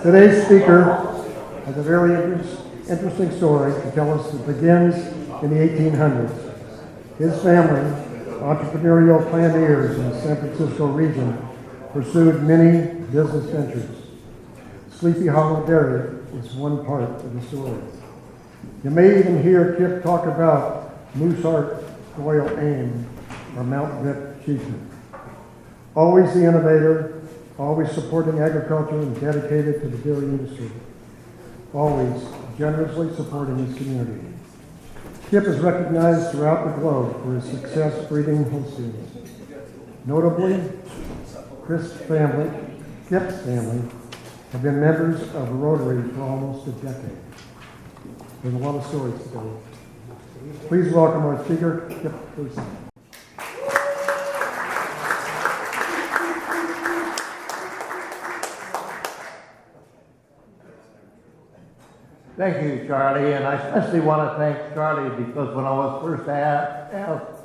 Today's speaker has a very interesting story to tell us that begins in the 1800s. His family, entrepreneurial pioneers in the San Francisco region, pursued many business ventures. Sleepy Hollow Dairy is one part of the story. You may even hear Kip talk about Mooseheart Royal Aim or Mount Rip Cheeseman. Always the innovator, always supporting agriculture and dedicated to the dairy industry. Always generously supporting his community. Kip is recognized throughout the globe for his success breeding Holsteins. Notably, Kip's family have been members of Rotary for almost a decade. There's a lot of stories to tell. Please welcome our speaker, Kip Herzog. Thank you, Charlie, and I especially want to thank Charlie because when I was first asked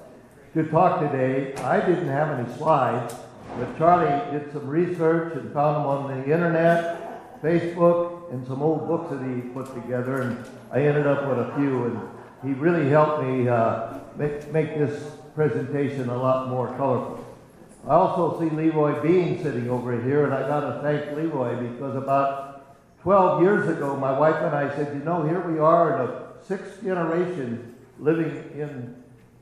to talk today, I didn't have any slides, but Charlie did some research and found them on the internet, Facebook, and some old books that he put together, and I ended up with a few, and he really helped me make this presentation a lot more colorful. I also see Leroy Bean sitting over here, and I got to thank Leroy because about 12 years ago, my wife and I said, you know, here we are in the 6th generation living in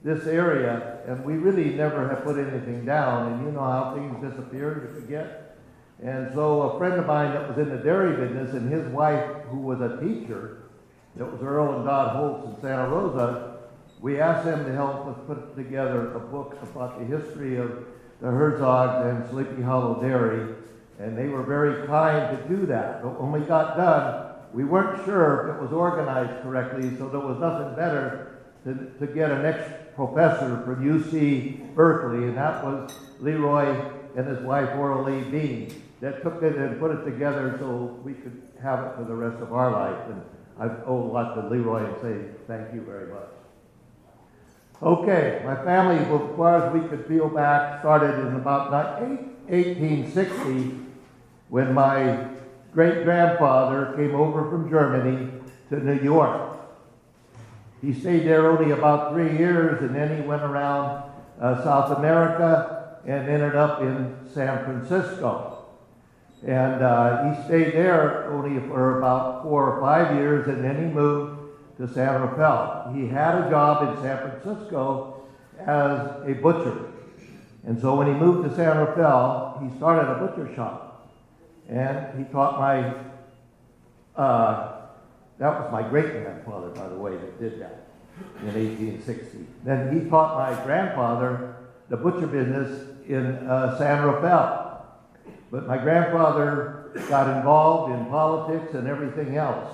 this area, and we really never have put anything down, and you know how things disappear, you forget. And so a friend of mine that was in the dairy business, and his wife, who was a teacher, that was Earl and Dot Holtz in Santa Rosa, we asked them to help us put together a book about the history of the Herzogs and Sleepy Hollow Dairy. And they were very kind to do that. But when we got done, we weren't sure if it was organized correctly, so there was nothing better to get an ex-professor from UC Berkeley, and that was Leroy and his wife, Oralee Bean, that took it and put it together so we could have it for the rest of our life. And I owe a lot to Leroy and say thank you very much. Okay, my family, as far as we could feel back, started in about 1860 when my great-grandfather came over from Germany to New York. He stayed there only about 3 years, and then he went around South America and ended up in San Francisco. And he stayed there only for about 4 or 5 years, and then he moved to San Rafael. He had a job in San Francisco as a butcher. And so when he moved to San Rafael, he started a butcher shop. And he taught that was my great-grandfather, by the way, that did that in 1860. Then he taught my grandfather the butcher business in San Rafael. But my grandfather got involved in politics and everything else.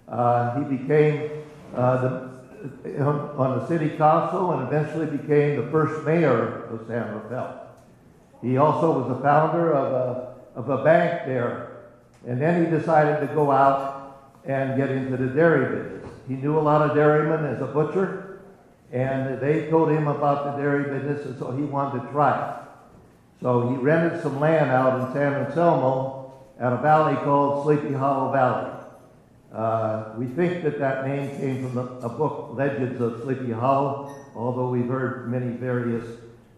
He became on the city council and eventually became the first mayor of San Rafael. He also was the founder of a bank there, and then he decided to go out and get into the dairy business. He knew a lot of dairymen as a butcher, and they told him about the dairy business, and so he wanted to try it. So he rented some land out in San Anselmo at a valley called Sleepy Hollow Valley. We think that name came from a book, Legends of Sleepy Hollow, although we've heard many various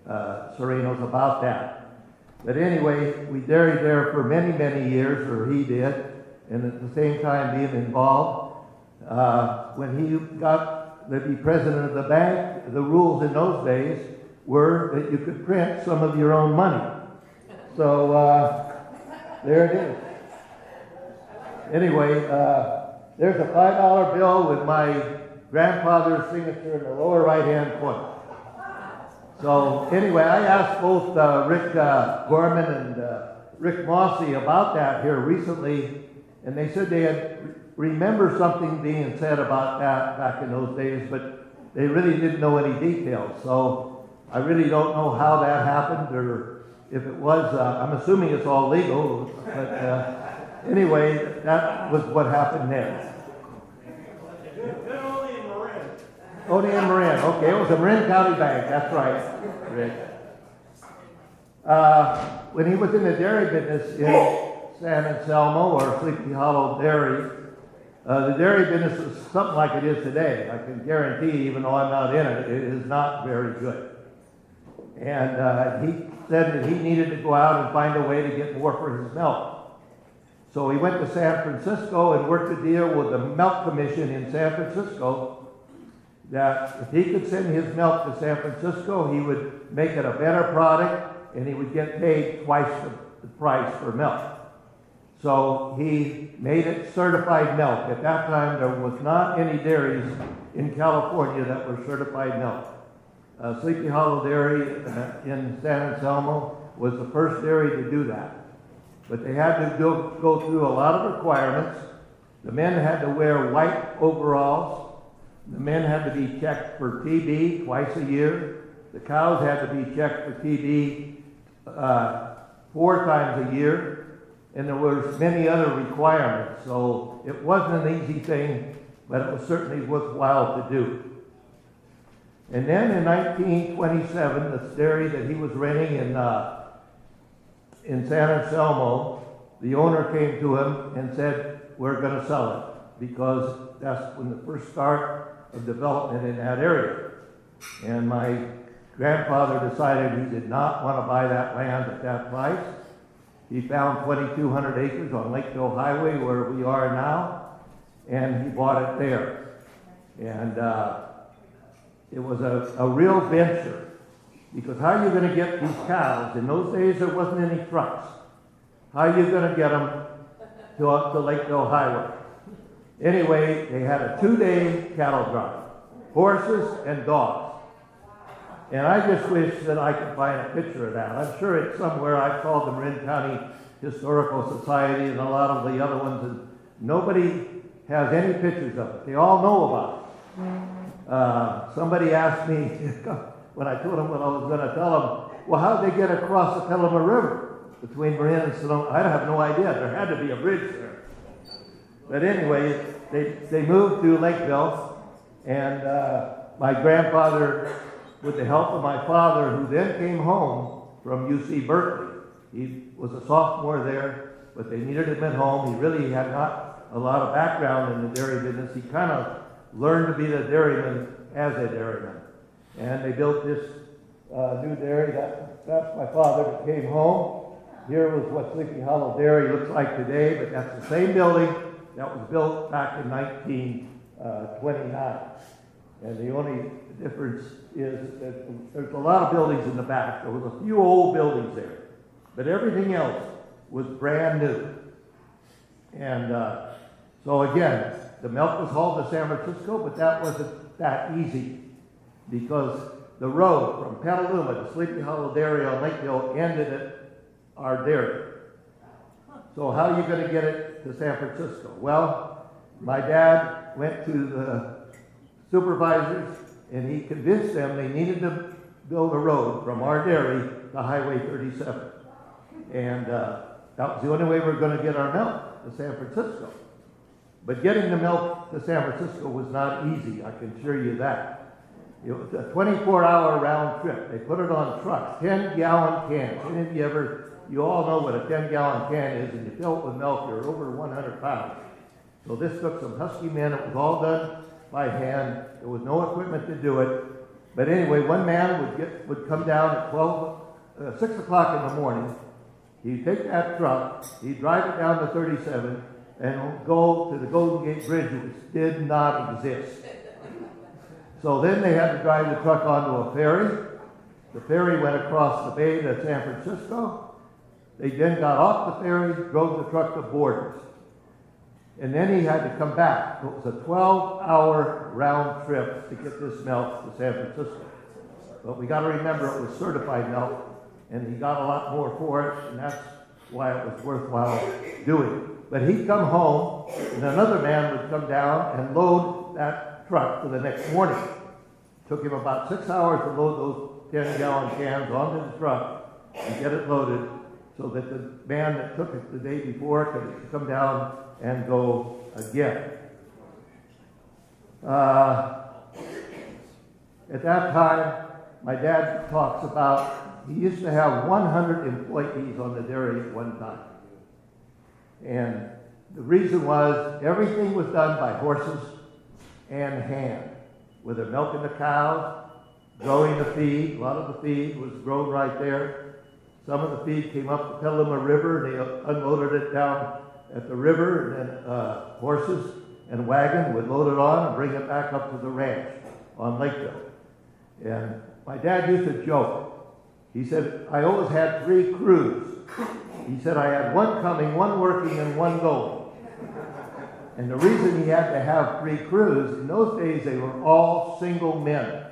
serenos about that. But anyway, we dairied there for many, many years, or he did, and at the same time being involved. When he got to be president of the bank, the rules in those days were that you could print some of your own money. So there it is. Anyway, there's a $5 bill with my grandfather's signature in the lower right-hand corner. So anyway, I asked both Rick Gorman and Rick Mossy about that here recently, and they said they had remember something being said about that back in those days, but they really didn't know any details. So I really don't know how that happened, or if it was, I'm assuming it's all legal, but anyway, that was what happened there. Only in Marin. Okay, it was a Marin County bank. That's right, Rick. When he was in the dairy business in San Anselmo or Sleepy Hollow Dairy, the dairy business is something like it is today. I can guarantee, even though I'm not in it, it is not very good. And he said that he needed to go out and find a way to get more for his milk. So he went to San Francisco and worked a deal with the Milk Commission in San Francisco that if he could send his milk to San Francisco, he would make it a better product and he would get paid twice the price for milk. So he made it certified milk. At that time, there was not any dairies in California that were certified milk. Sleepy Hollow Dairy in San Anselmo was the first dairy to do that. But they had to go through a lot of requirements. The men had to wear white overalls. The men had to be checked for TB twice a year. The cows had to be checked for TB 4 times a year. And there was many other requirements. So it wasn't an easy thing, but it was certainly worthwhile to do. And then in 1927, the dairy that he was renting in San Anselmo, the owner came to him and said, we're going to sell it, because that's when the first start of development in that area. And my grandfather decided he did not want to buy that land at that price. He found 2,200 acres on Lakeville Highway where we are now, and he bought it there. And it was a real venture. Because how are you going to get these cows? In those days, there wasn't any trucks. How are you going to get them to Lakeville Highway? Anyway, they had a 2-day cattle drive, horses and dogs. And I just wish that I could find a picture of that. I'm sure it's somewhere. I've called the Marin County Historical Society and a lot of the other ones, and nobody has any pictures of it. They all know about it. Somebody asked me, when I told them what I was going to tell them, well, how did they get across the Petaluma River between Marin and Sonoma? I have no idea. There had to be a bridge there. But anyway, they moved to Lakeville, and my grandfather, with the help of my father, who then came home from UC Berkeley, he was a sophomore there, but they needed him at home. He really had not a lot of background in the dairy business. He kind of learned to be the dairyman as a dairyman. And they built this new dairy. That's my father that came home. Here was what Sleepy Hollow Dairy looks like today, but that's the same building that was built back in 1929. And the only difference is that there's a lot of buildings in the back. There was a few old buildings there, but everything else was brand new. And so again, the milk was hauled to San Francisco, but that wasn't that easy, because the road from Petaluma to Sleepy Hollow Dairy on Lakeville ended at our dairy. So how are you going to get it to San Francisco? Well, my dad went to the supervisors and he convinced them they needed to build a road from our dairy to Highway 37. And that was the only way we were going to get our milk to San Francisco. But getting the milk to San Francisco was not easy, I can assure you that. It was a 24-hour round trip. They put it on trucks, 10-gallon cans. Any of you all know what a 10-gallon can is, and you fill it with milk, you're over 100 pounds. So this took some husky men. It was all done by hand. There was no equipment to do it. But anyway, one man would come down at 6 o'clock in the morning. He'd take that truck, he'd drive it down to 37, and go to the Golden Gate Bridge, which did not exist. So then they had to drive the truck onto a ferry. The ferry went across the bay to San Francisco. They then got off the ferry, drove the truck to Borders. And then he had to come back. It was a 12-hour round trip to get this milk to San Francisco. But we got to remember it was certified milk, and he got a lot more for it, and that's why it was worthwhile doing. But he'd come home, and another man would come down and load that truck for the next morning. It took him about 6 hours to load those 10-gallon cans onto the truck and get it loaded, so that the man that took it the day before could come down and go again. At that time, my dad talks about he used to have 100 employees on the dairy at one time. And the reason was everything was done by horses and hand, whether milking the cows, growing the feed. A lot of the feed was grown right there. Some of the feed came up the Petaluma River, and they unloaded it down at the river, and then horses and wagon would load it on and bring it back up to the ranch on Lakeville. And my dad used to joke. He said, I always had 3 crews. He said, I had one coming, one working, and one going. And the reason he had to have 3 crews, in those days they were all single men.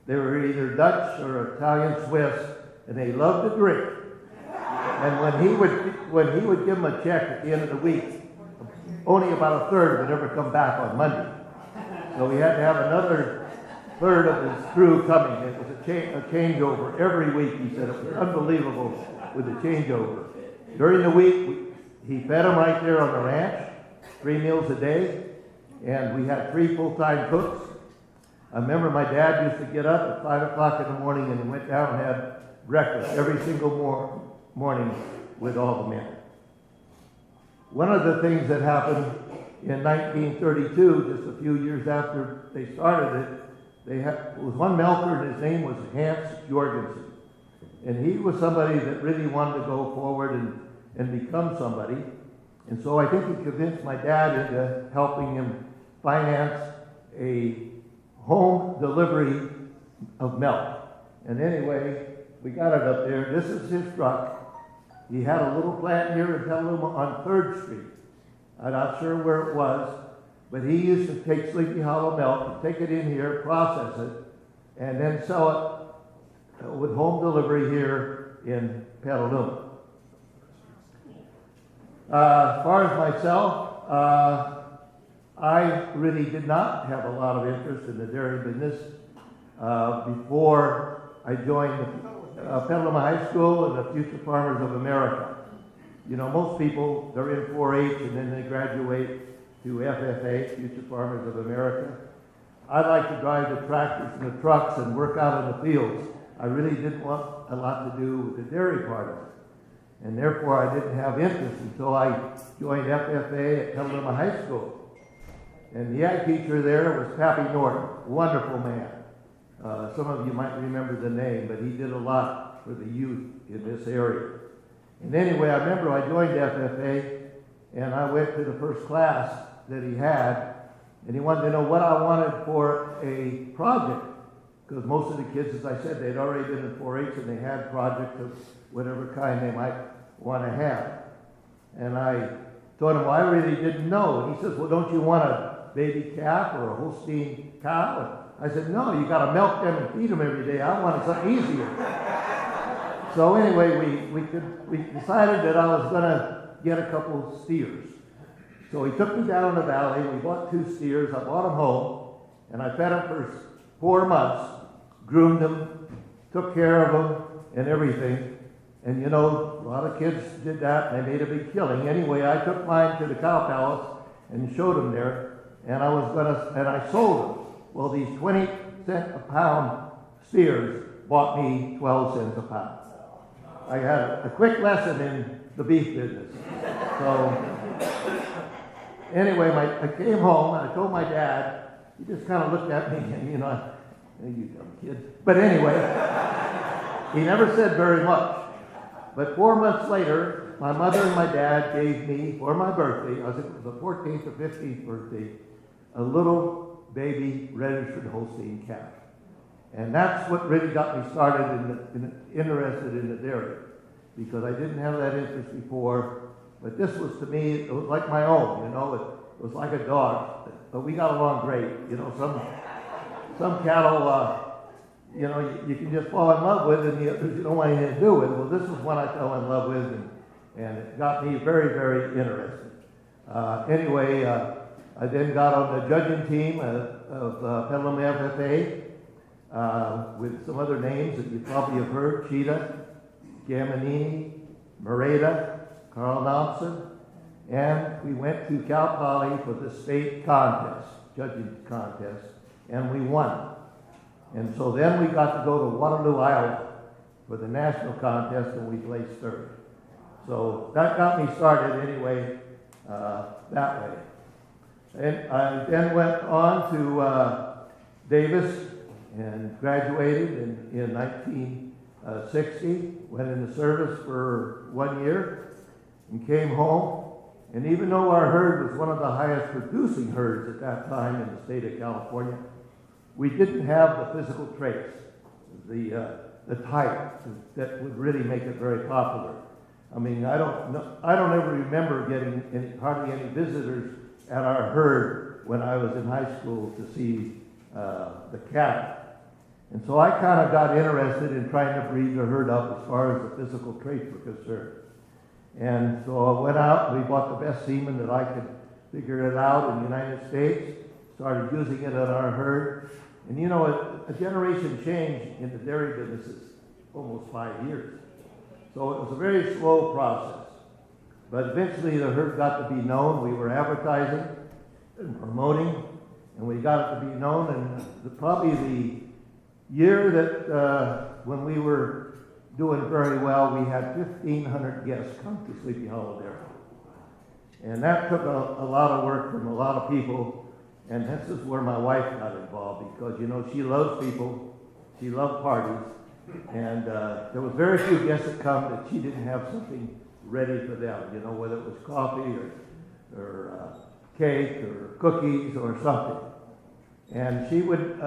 They were either Dutch or Italian Swiss, and they loved to drink. And when he would give them a check at the end of the week, only about a third would ever come back on Monday. So we had to have another third of his crew coming. It was a changeover every week. He said it was unbelievable with the changeover. During the week, he fed them right there on the ranch, 3 meals a day, and we had 3 full-time cooks. I remember my dad used to get up at 5 o'clock in the morning and he went down and had breakfast every single morning with all the men. One of the things that happened in 1932, just a few years after they started it, there was one melker, and his name was Herzog. And he was somebody that really wanted to go forward and become somebody. And so I think he convinced my dad into helping him finance a home delivery of milk. And anyway, we got it up there. This is his truck. He had a little plant here in Petaluma on 3rd Street. I'm not sure where it was, but he used to take Sleepy Hollow milk, take it in here, process it, and then sell it with home delivery here in Petaluma. As far as myself, I really did not have a lot of interest in the dairy business before I joined Petaluma High School and the Future Farmers of America. You know, most people, they're in 4-H and then they graduate to FFA, Future Farmers of America. I like to drive the tractors and the trucks and work out in the fields. I really didn't want a lot to do with the dairy part of it. And therefore I didn't have interest until I joined FFA at Petaluma High School. And the ag teacher there was Pappy Norton, wonderful man. Some of you might remember the name, but he did a lot for the youth in this area. And anyway, I remember I joined FFA, and I went to the first class that he had, and he wanted to know what I wanted for a project, because most of the kids, as I said, they'd already been in 4-H, and they had projects of whatever kind they might want to have. And I told him, well, I really didn't know. And he says, well, don't you want a baby calf or a Holstein cow? And I said, no, you got to milk them and feed them every day. I wanted something easier. So anyway, we decided that I was going to get a couple steers. So he took me down in the valley. We bought 2 steers. I brought them home, and I fed them for 4 months, groomed them, took care of them, and everything. And you know, a lot of kids did that, and they made a big killing. Anyway, I took mine to the cow palace and showed them there, and I sold them. Well, these 20-cent a pound steers bought me 12 cents a pound. I had a quick lesson in the beef business. So anyway, I came home and I told my dad. He just kind of looked at me and, you know, you dumb kid. But anyway, he never said very much. But 4 months later, my mother and my dad gave me, for my birthday, I think it was the 14th or 15th birthday, a little baby registered Holstein calf. And that's what really got me started interested in the dairy, because I didn't have that interest before. But this was, to me, it was like my own, you know. It was like a dog. But we got along great. You know, some cattle, you know, you can just fall in love with, and the others you don't want anything to do with. Well, this is one I fell in love with, and it got me very, very interested. Anyway, I then got on the judging team of Petaluma FFA with some other names that you probably have heard: Cheetah, Gamanini, Moreta, Carl Thompson, and we went to Cal Poly for the state contest, judging contest, and we won. And so then we got to go to Waterloo, Iowa for the national contest, and we placed 3rd. So that got me started anyway, that way. And I then went on to Davis and graduated in 1960, went into service for 1 year and came home. And even though our herd was one of the highest producing herds at that time in the state of California, we didn't have the physical traits, the type that would really make it very popular. I mean, I don't ever remember getting hardly any visitors at our herd when I was in high school to see the cattle. And so I kind of got interested in trying to breed the herd up as far as the physical traits were concerned. And so I went out and we bought the best semen that I could figure it out in the United States, started using it at our herd. And you know, a generation change in the dairy business is almost 5 years. So it was a very slow process. But eventually the herd got to be known. We were advertising and promoting, and we got it to be known. And probably the year that when we were doing very well, we had 1,500 guests come to Sleepy Hollow Dairy. And that took a lot of work from a lot of people. And this is where my wife got involved because, you know, she loves people. She loved parties. And there was very few guests that come that she didn't have something ready for them, you know, whether it was coffee or cake or cookies or something. And she would,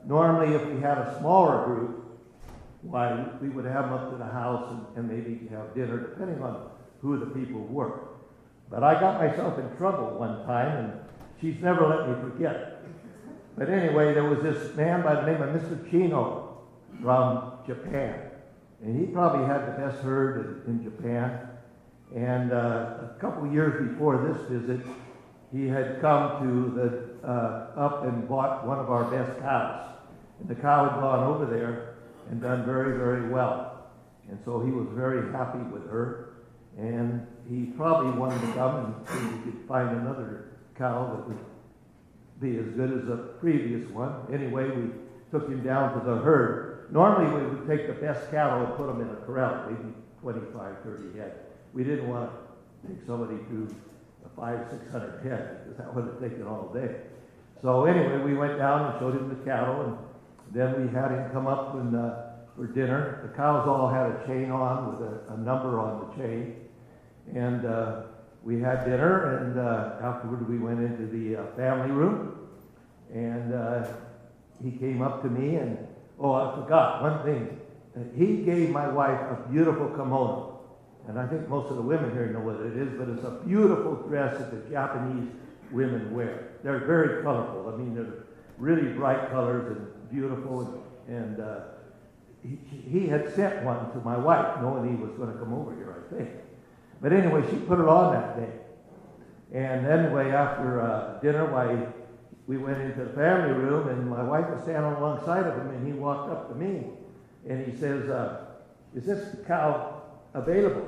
normally if we had a smaller group, why we would have them up to the house and maybe have dinner, depending on who the people were. But I got myself in trouble one time, and she's never let me forget it. But anyway, there was this man by the name of Mr. Chino from Japan. And he probably had the best herd in Japan. And a couple years before this visit, he had come to up and bought one of our best cows. And the cow had gone over there and done very, very well. And so he was very happy with her. And he probably wanted to come and see if he could find another cow that would be as good as the previous one. Anyway, we took him down to the herd. Normally we would take the best cattle and put them in a corral, maybe 25, 30 head. We didn't want to take somebody through 500, 600 head because that would have taken all day. So anyway, we went down and showed him the cattle, and then we had him come up for dinner. The cows all had a chain on with a number on the chain. And we had dinner, and afterward we went into the family room. And he came up to me, and I forgot one thing. He gave my wife a beautiful kimono. And I think most of the women here know what it is, but it's a beautiful dress that the Japanese women wear. They're very colorful. I mean, they're really bright colors and beautiful. And he had sent one to my wife, knowing he was going to come over here, I think. But anyway, she put it on that day. And anyway, after dinner, we went into the family room, and my wife was standing alongside of him, and he walked up to me, and he says, is this cow available?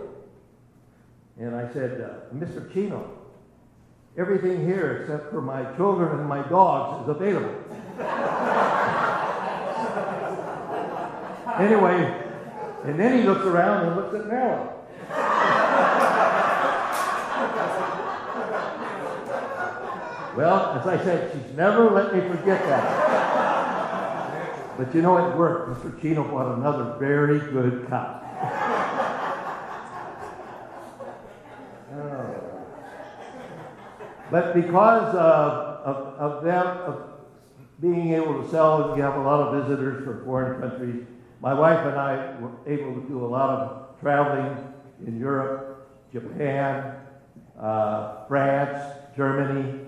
And I said, Mr. Chino, everything here except for my children and my dogs is available. Anyway, and then he looks around and looks at Marilyn. Well, as I said, she's never let me forget that. But you know, it worked. Mr. Chino bought another very good cow. But because of being able to sell, and we have a lot of visitors from foreign countries, my wife and I were able to do a lot of traveling in Europe, Japan, France, Germany,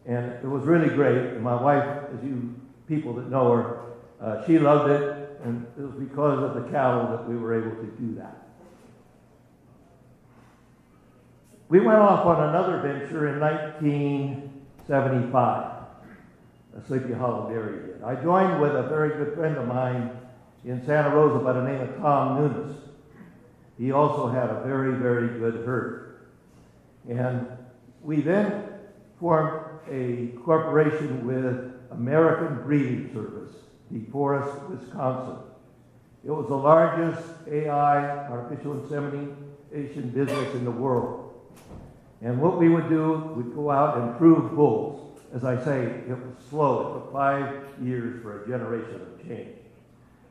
and it was really great. And my wife, as you people that know her, she loved it, and it was because of the cattle that we were able to do that. We went off on another venture in 1975, Sleepy Hollow Dairy did. I joined with a very good friend of mine in Santa Rosa by the name of Tom Nunes. He also had a very, very good herd. And we then formed a corporation with American Breeding Service, DeForest, Wisconsin. It was the largest AI, artificial inseminating transportation business in the world. And what we would do, we'd go out and prove bulls. As I say, it was slow. It took 5 years for a generation of change.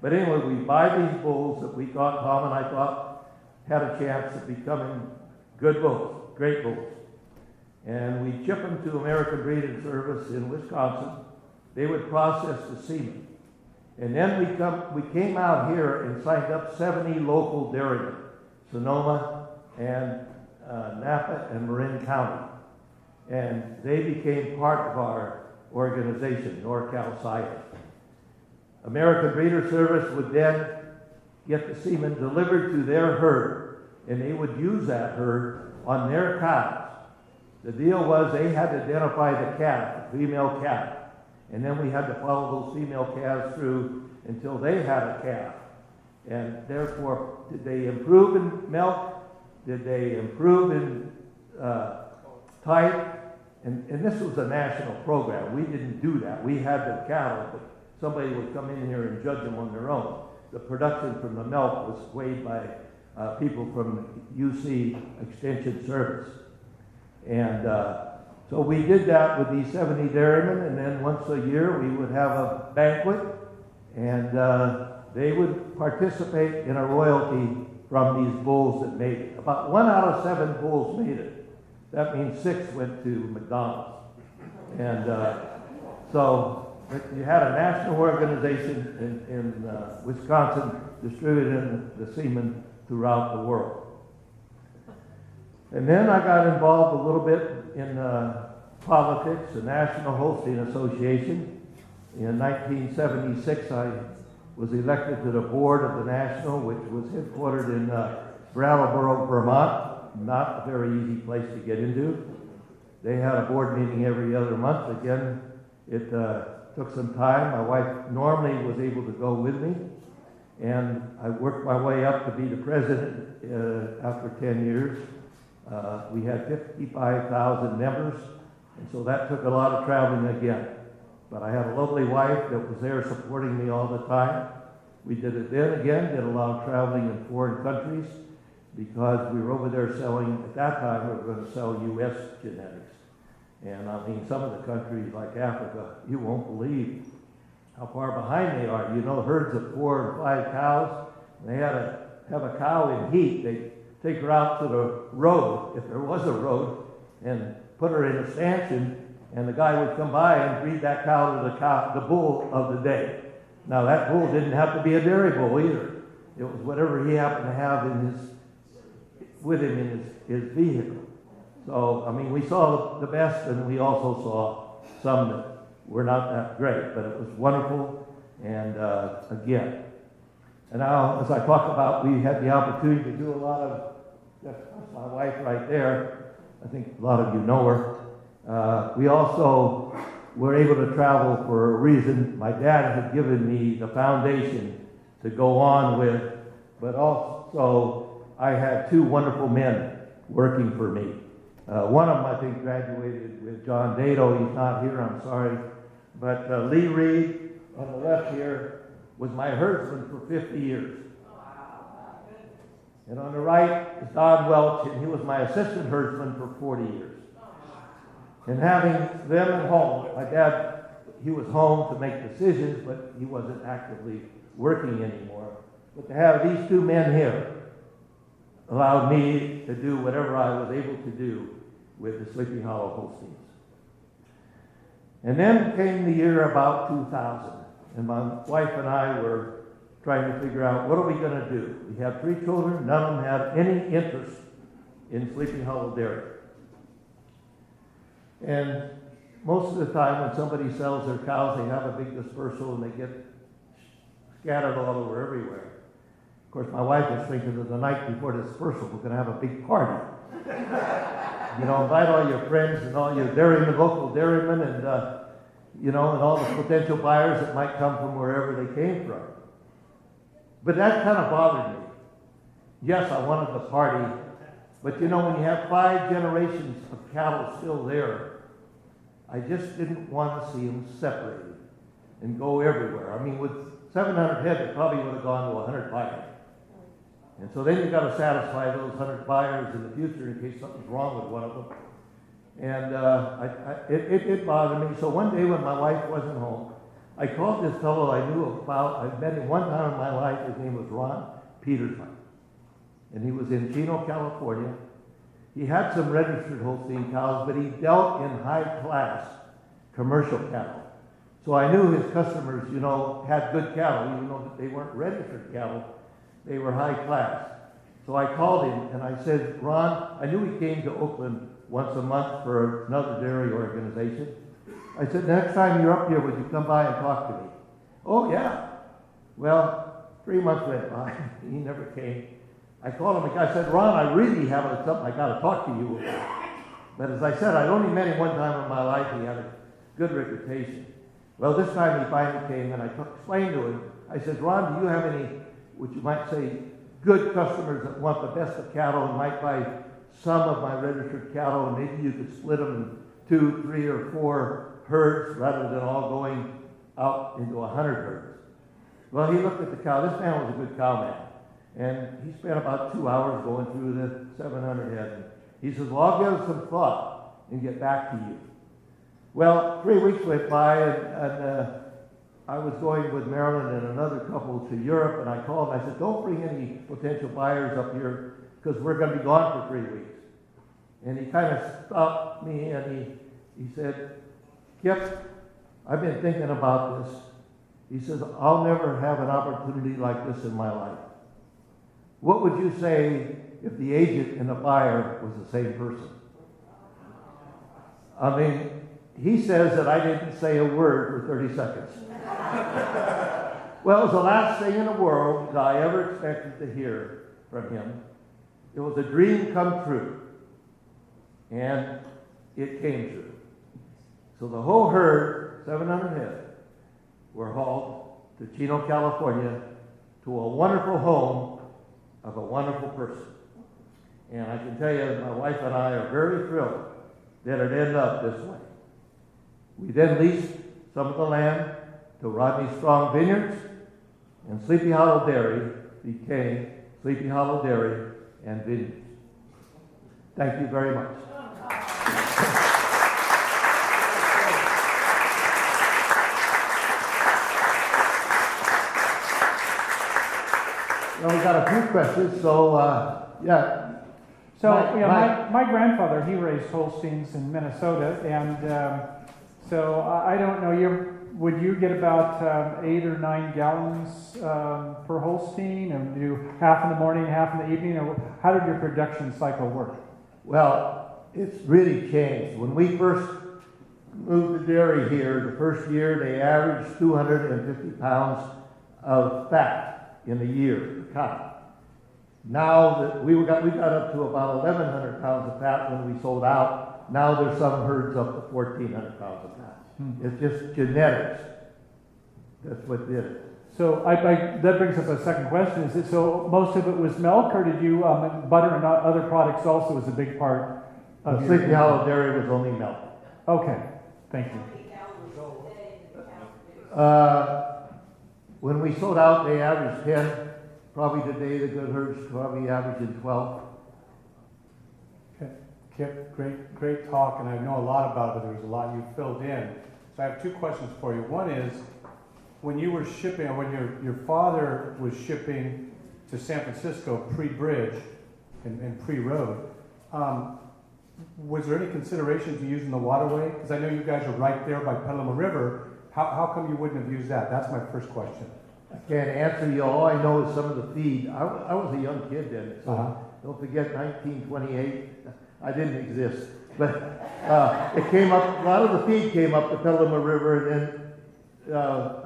But anyway, we buy these bulls that we thought, Tom and I thought, had a chance of becoming good bulls, great bulls. And we ship them to American Breeding Service in Wisconsin. They would process the semen. And then we came out here and signed up 70 local dairymen, Sonoma and Napa and Marin County. And they became part of our organization, NorCal Science. American Breeder Service would then get the semen delivered to their herd, and they would use that herd on their cows. The deal was they had to identify the calf, the female calf, and then we had to follow those female calves through until they had a calf. And therefore, did they improve in milk? Did they improve in type? And this was a national program. We didn't do that. We had the cattle, but somebody would come in here and judge them on their own. The production from the milk was weighed by people from UC Extension Service. And so we did that with these 70 dairymen, and then once a year we would have a banquet, and they would participate in a royalty from these bulls that made it. About 1 out of 7 bulls made it. That means 6 went to McDonald's. And so you had a national organization in Wisconsin distributing the semen throughout the world. And then I got involved a little bit in politics, the National Holstein Association. In 1976, I was elected to the board of the National, which was headquartered in Brattleboro, Vermont. Not a very easy place to get into. They had a board meeting every other month. Again, it took some time. My wife normally was able to go with me, and I worked my way up to be the president after 10 years. We had 55,000 members, and so that took a lot of traveling again. But I had a lovely wife that was there supporting me all the time. We did it then again, did a lot of traveling in foreign countries, because we were over there selling, at that time we were going to sell U.S. genetics. And I mean, some of the countries like Africa, you won't believe how far behind they are. You know, herds of 4 and 5 cows, and they had to have a cow in heat. They take her out to the road, if there was a road, and put her in a stanchion, and the guy would come by and breed that cow to the bull of the day. Now that bull didn't have to be a dairy bull either. It was whatever he happened to have with him in his vehicle. So, I mean, we saw the best, and we also saw some that were not that great, but it was wonderful. And again, and now as I talk about, we had the opportunity to do a lot of, that's my wife right there. I think a lot of you know her. We also were able to travel for a reason. My dad had given me the foundation to go on with, but also I had 2 wonderful men working for me. One of them, I think, graduated with John Dado. He's not here, I'm sorry. But Lee Reed, on the left here, was my herdsman for 50 years. And on the right is Don Welch, and he was my assistant herdsman for 40 years. And having them at home, my dad, he was home to make decisions, but he wasn't actively working anymore. But to have these 2 men here allowed me to do whatever I was able to do with the Sleepy Hollow Holsteins. And then came the year about 2000, and my wife and I were trying to figure out, what are we going to do? We have 3 children. None of them had any interest in Sleepy Hollow Dairy. And most of the time when somebody sells their cows, they have a big dispersal and they get scattered all over everywhere. Of course, my wife was thinking that the night before dispersal, we're going to have a big party. You know, invite all your friends and all your dairymen, local dairymen, and you know, and all the potential buyers that might come from wherever they came from. But that kind of bothered me. Yes, I wanted the party, but you know, when you have 5 generations of cattle still there, I just didn't want to see them separated and go everywhere. I mean, with 700 head, it probably would have gone to 100 buyers. And so then you've got to satisfy those 100 buyers in the future in case something's wrong with one of them. And it bothered me. So one day when my wife wasn't home, I called this fellow I knew about. I'd met him one time in my life. His name was Ron Peterson. And he was in Chino, California. He had some registered Holstein cows, but he dealt in high-class commercial cattle. So I knew his customers, you know, had good cattle, even though they weren't registered cattle. They were high-class. So I called him, and I said, Ron, I knew he came to Oakland once a month for another dairy organization. I said, next time you're up here, would you come by and talk to me? Oh, yeah. Well, 3 months went by. He never came. I called him. I said, Ron, I really have something I got to talk to you about. But as I said, I'd only met him one time in my life. He had a good reputation. Well, this time he finally came, and I explained to him. I said, Ron, do you have any, what you might say, good customers that want the best of cattle and might buy some of my registered cattle, and maybe you could split them in 2, 3, or 4 herds rather than all going out into 100 herds. Well, he looked at the cow. This man was a good cow man. And he spent about 2 hours going through the 700 head. He says, well, I'll give it some thought and get back to you. Well, 3 weeks went by, and I was going with Marilyn and another couple to Europe, and I called and I said, don't bring any potential buyers up here because we're going to be gone for 3 weeks. And he kind of stopped me and he said, Kip, I've been thinking about this. He says, I'll never have an opportunity like this in my life. What would you say if the agent and the buyer was the same person? I mean, he says that I didn't say a word for 30 seconds. Well, it was the last thing in the world that I ever expected to hear from him. It was a dream come true. And it came true. So the whole herd, 700 head, were hauled to Chino, California, to a wonderful home of a wonderful person. And I can tell you, my wife and I are very thrilled that it ended up this way. We then leased some of the land to Rodney Strong Vineyards, and Sleepy Hollow Dairy became Sleepy Hollow Dairy and Vineyards. Thank you very much. Well, we got a few questions, so yeah. So my grandfather, he raised Holsteins in Minnesota, and so I don't know, would you get about 8 or 9 gallons per Holstein, and do half in the morning, half in the evening, or how did your production cycle work? Well, it's really changed. When we first moved the dairy here, the first year they averaged 250 pounds of fat in a year, the cow. Now that we got up to about 1,100 pounds of fat when we sold out. Now there's some herds up to 1,400 pounds of fat. It's just genetics. That's what did it. So that brings up a second question. Is it so most of it was milk, or did you butter and other products also was a big part of your Sleepy Hollow Dairy was only milk. Okay, thank you. When we sold out, they averaged 10. Probably today the good herds probably averaging 12. Okay. Kip, great talk, and I know a lot about it, but there's a lot you filled in. So I have 2 questions for you. One is, when you were shipping, or when your father was shipping to San Francisco pre-bridge and pre-road, was there any consideration to using the waterway? Because I know you guys are right there by Petaluma River. How come you wouldn't have used that? That's my first question. I can't answer you. All I know is some of the feed. I was a young kid then, so don't forget 1928. I didn't exist. But it came up, a lot of the feed came up the Petaluma River and then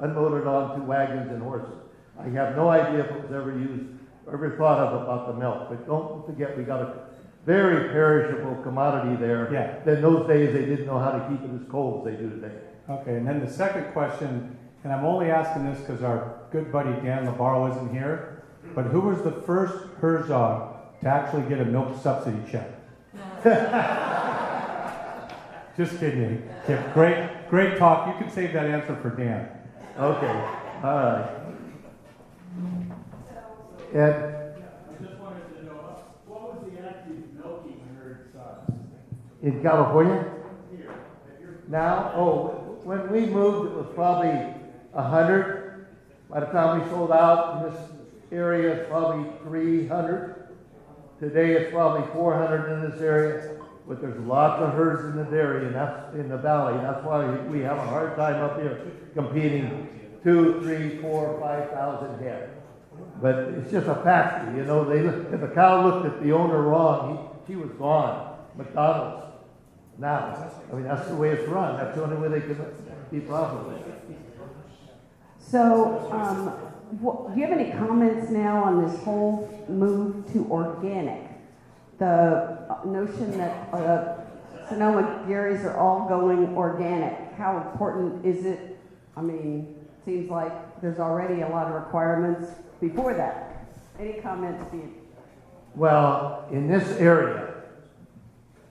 unloaded onto wagons and horses. I have no idea if it was ever used, ever thought of about the milk. But don't forget, we got a very perishable commodity there. Yeah. In those days, they didn't know how to keep it as cold as they do today. Okay, and then the second question, and I'm only asking this because our good buddy Dan Labarro isn't here, but who was the first Herzog to actually get a milk subsidy check? Just kidding, Kip. Great talk. You can save that answer for Dan. Okay, all right. And In California? Now, oh, when we moved, it was probably 100. By the time we sold out in this area, it's probably 300. Today, it's probably 400 in this area. But there's lots of herds in the dairy, and that's in the valley. That's why we have a hard time up here competing 2, 3, 4, 5,000 head. But it's just a factor, you know. If a cow looked at the owner wrong, she was gone. McDonald's. Now, I mean, that's the way it's run. That's the only way they can be profitable. So, do you have any comments now on this whole move to organic? The notion that Sonoma dairies are all going organic. How important is it? I mean, it seems like there's already a lot of requirements before that. Any comments, Steve? Well, in this area,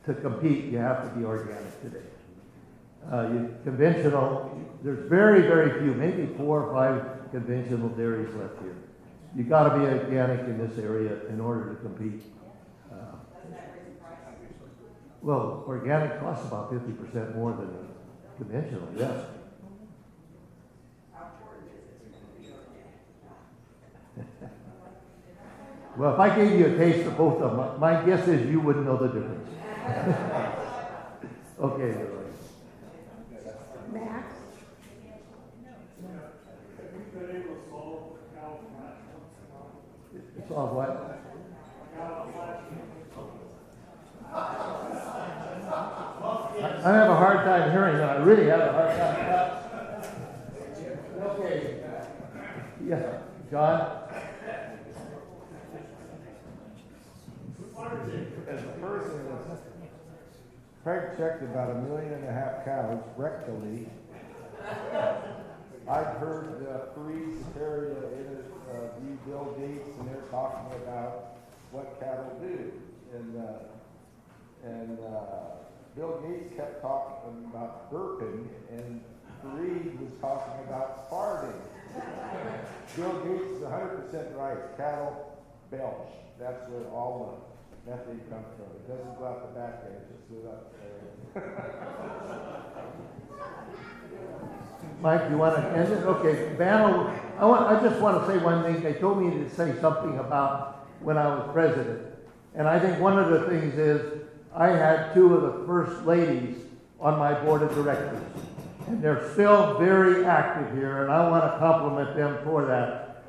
to compete, you have to be organic today. Conventional, there's very, very few, maybe 4 or 5 conventional dairies left here. You got to be organic in this area in order to compete. Well, organic costs about 50% more than conventional, yes. Well, if I gave you a taste of both of them, my guess is you wouldn't know the difference. Okay, you're right. Max? Solve what? I have a hard time hearing that. I really have a hard time. Okay. Yeah, John? As a person that's Craig checked about 1.5 million cows rectally. I've heard Paris area interview Bill Gates, and they're talking about what cattle do. And Bill Gates kept talking about burping, and Fareed was talking about farting. Bill Gates is 100% right. Cattle belch. That's where all the methane comes from. It doesn't go out the back end, it just goes out the Mike, you want to end it? Okay, Banno, I just want to say one thing. They told me to say something about when I was president. And I think one of the things is I had 2 of the first ladies on my board of directors. And they're still very active here, and I want to compliment them for that.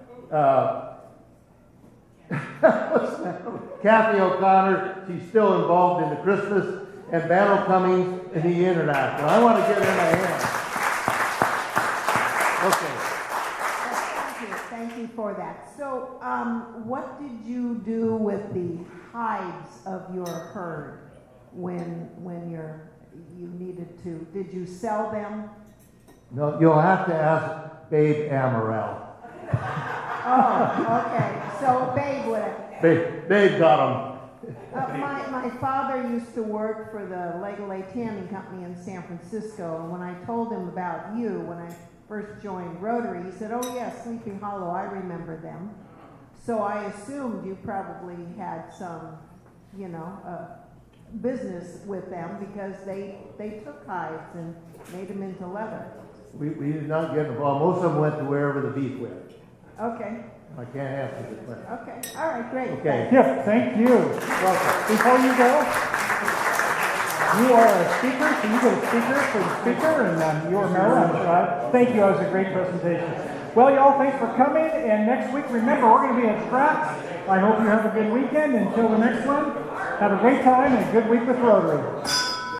Kathy O'Connor, she's still involved in the Christmas, and Banno Cummings in the International. I want to give them a hand. Okay. Thank you for that. So, what did you do with the hides of your herd when you needed to? Did you sell them? No, you'll have to ask Babe Amaral. Oh, okay. So Babe would have. Babe got them. My father used to work for the Legale Tanning Company in San Francisco, and when I told him about you, when I first joined Rotary, he said, "Oh yes, Sleepy Hollow, I remember them." So I assumed you probably had some, business with them because they took hides and made them into leather. We did not get involved. Most of them went to wherever the beef went. Okay. I can't answer the question. Okay. All right. Great. Okay. Kip, thank you. Welcome. Before you go, you are a speaker, so you get a speaker for the speaker, and you are Marilyn. Thank you. That was a great presentation. Well, y'all, thanks for coming. And next week, remember, we're going to be at Scraps. I hope you have a good weekend. Until the next one, have a great time and a good week with Rotary.